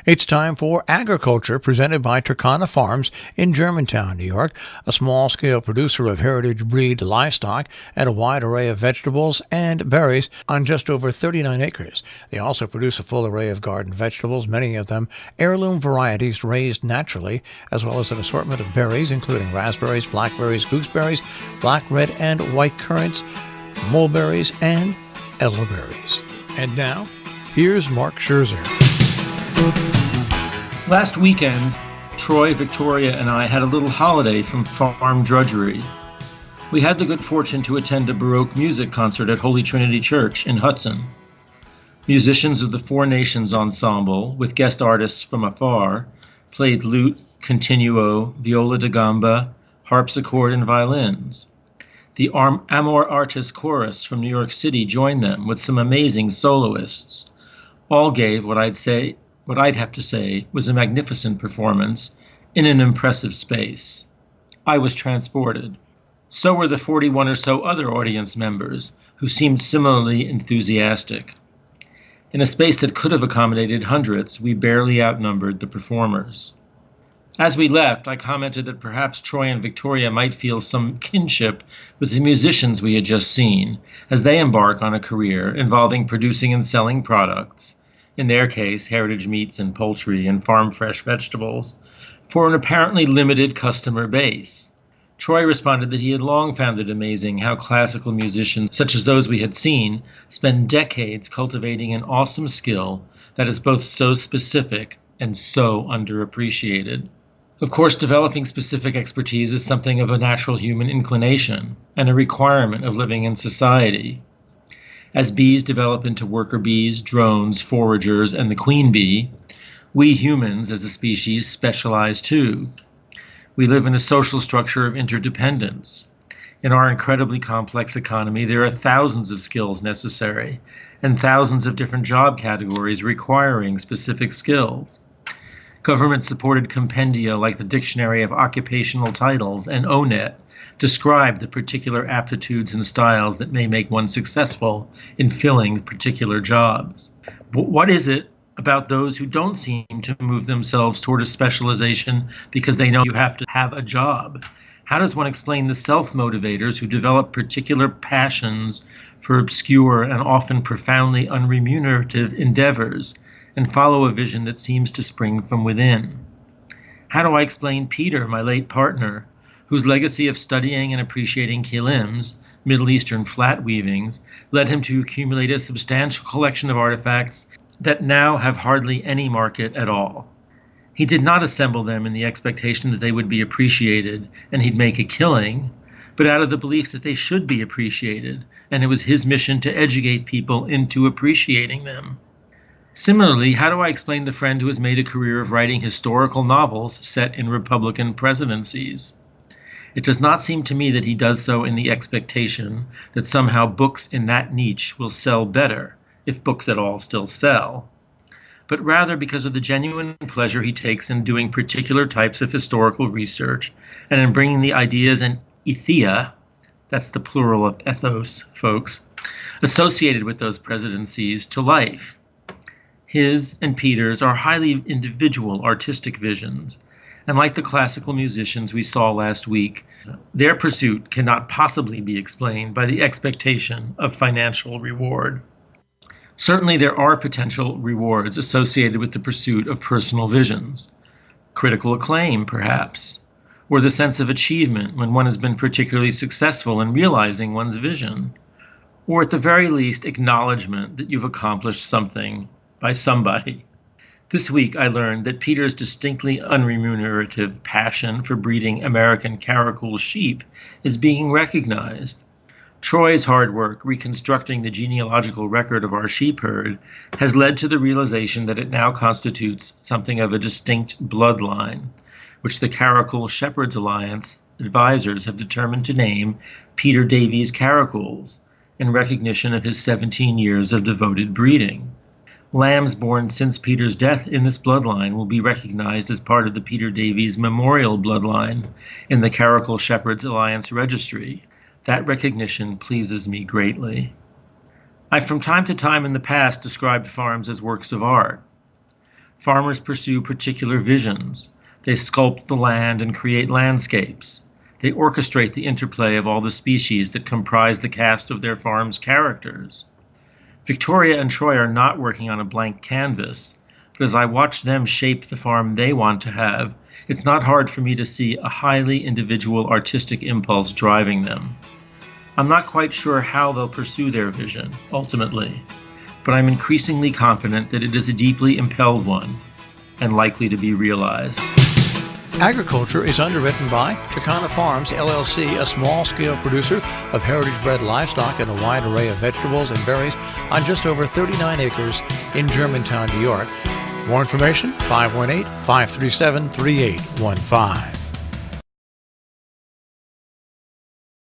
It's time for Agriculture, presented by Turkana Farms in Germantown, New York, a small-scale producer of heritage breed livestock and a wide array of vegetables and berries on just over 39 acres. They also produce a full array of garden vegetables, many of them heirloom varieties raised naturally, as well as an assortment of berries, including raspberries, blackberries, gooseberries, black, red, and white currants, mulberries, and elderberries. And now, here's Mark Scherzer. Last weekend, Troy, Victoria, and I had a little holiday from farm drudgery. We had the good fortune to attend a Baroque music concert at Holy Trinity Church in Hudson. Musicians of the Four Nations Ensemble, with guest artists from afar, played lute, continuo, viola da gamba, harpsichord, and violins. The Amor Artis Chorus from New York City joined them with some amazing soloists. All gave what I'd have to say was a magnificent performance in an impressive space. I was transported. So were the 41 or so other audience members, who seemed similarly enthusiastic. In a space that could have accommodated hundreds, we barely outnumbered the performers. As we left, I commented that perhaps Troy and Victoria might feel some kinship with the musicians we had just seen, as they embark on a career involving producing and selling products, in their case, heritage meats and poultry and farm-fresh vegetables, for an apparently limited customer base. Troy responded that he had long found it amazing how classical musicians, such as those we had seen, spend decades cultivating an awesome skill that is both so specific and so underappreciated. Of course, developing specific expertise is something of a natural human inclination and a requirement of living in society. As bees develop into worker bees, drones, foragers, and the queen bee, we humans as a species specialize too. We live in a social structure of interdependence. In our incredibly complex economy, there are thousands of skills necessary and thousands of different job categories requiring specific skills. Government-supported compendia like the Dictionary of Occupational Titles and ONET describe the particular aptitudes and styles that may make one successful in filling particular jobs. But what is it about those who don't seem to move themselves toward a specialization because they know you have to have a job? How does one explain the self-motivators who develop particular passions for obscure and often profoundly unremunerative endeavors and follow a vision that seems to spring from within? How do I explain Peter, my late partner, whose legacy of studying and appreciating kilims, Middle Eastern flat weavings, led him to accumulate a substantial collection of artifacts that now have hardly any market at all? He did not assemble them in the expectation that they would be appreciated and he'd make a killing, but out of the belief that they should be appreciated, and it was his mission to educate people into appreciating them. Similarly, how do I explain the friend who has made a career of writing historical novels set in Republican presidencies? It does not seem to me that he does so in the expectation that somehow books in that niche will sell better, if books at all still sell, but rather because of the genuine pleasure he takes in doing particular types of historical research and in bringing the ideas and ethia, that's the plural of ethos, folks, associated with those presidencies to life. His and Peter's are highly individual artistic visions, and like the classical musicians we saw last week, their pursuit cannot possibly be explained by the expectation of financial reward. Certainly there are potential rewards associated with the pursuit of personal visions. Critical acclaim, perhaps, or the sense of achievement when one has been particularly successful in realizing one's vision, or at the very least acknowledgement that you've accomplished something by somebody. This week, I learned that Peter's distinctly unremunerative passion for breeding American caracal sheep is being recognized. Troy's hard work reconstructing the genealogical record of our sheep herd has led to the realization that it now constitutes something of a distinct bloodline, which the Caracal Shepherds Alliance advisors have determined to name Peter Davies Caracals in recognition of his 17 years of devoted breeding. Lambs born since Peter's death in this bloodline will be recognized as part of the Peter Davies Memorial Bloodline in the Caracal Shepherds Alliance Registry. That recognition pleases me greatly. I've from time to time in the past described farms as works of art. Farmers pursue particular visions. They sculpt the land and create landscapes. They orchestrate the interplay of all the species that comprise the cast of their farm's characters. Victoria and Troy are not working on a blank canvas, but as I watch them shape the farm they want to have, it's not hard for me to see a highly individual artistic impulse driving them. I'm not quite sure how they'll pursue their vision, ultimately, but I'm increasingly confident that it is a deeply impelled one and likely to be realized. AgriCulture is underwritten by Takana Farms, LLC, a small-scale producer of heritage-bred livestock and a wide array of vegetables and berries on just over 39 acres in Germantown, New York. More information, 518-537-3815.